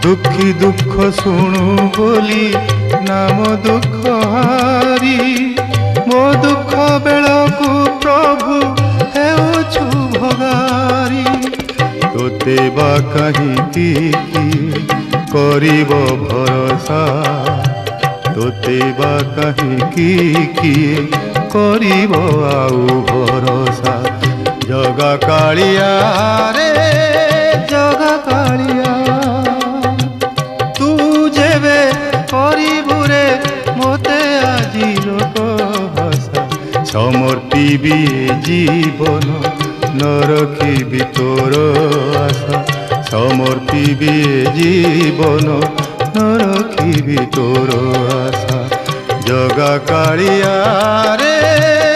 দুঃখী দুঃখ শুণু বলি নাম দুঃখ হারি মো দুঃখ বেড়াকু প্রভু হেউছু ভগারি তোতে বা কাহিকি করিব ভরসা তোতে বা কাহিকি কিয়ে করিব আউ ভরসা জগা কাଳିଆ রে জগা কাଳିଆ তু যেবে করিবু রে মতে আজি লোক ভাষা সমর্পিবি জীবন নরখিবি তোর আশা সমর্পিবি জীবন নরখিবি তোর আশা জগা কাଳିଆ রে